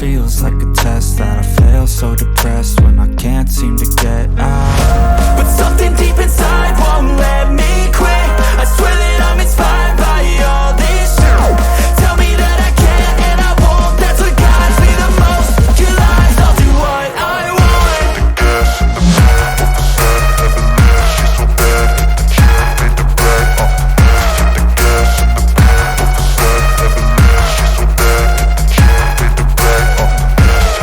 feels like a test that I fail, so depressed when I can't seem to get out. But something deep inside won't let me quit. I swear that I'm inspired by all this shit. Tell me that I can't and I won't. That's what guides me the most. Your lies, I'll do what I want. The gas in the back of the set, never leave. She's so bad, the chick made the bed. The gas in the back of the set, never leave. She's so bad, the chick made the bed.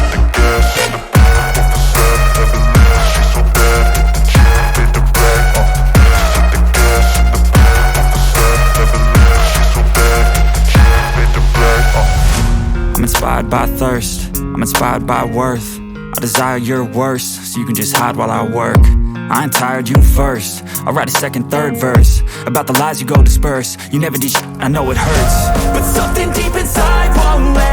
The gas in the back of the set, never leave. She's so bad, the chick made the bed. The gas in the back of the set, never leave. She's so bad, the chick made the bed. I'm inspired by thirst, I'm inspired by worth. I desire your worst, so you can just hide while I work. I ain't tired, you first. I'll write a second, third verse about the lies you go disperse. You never did shit, I know it hurts. But something deep inside won't let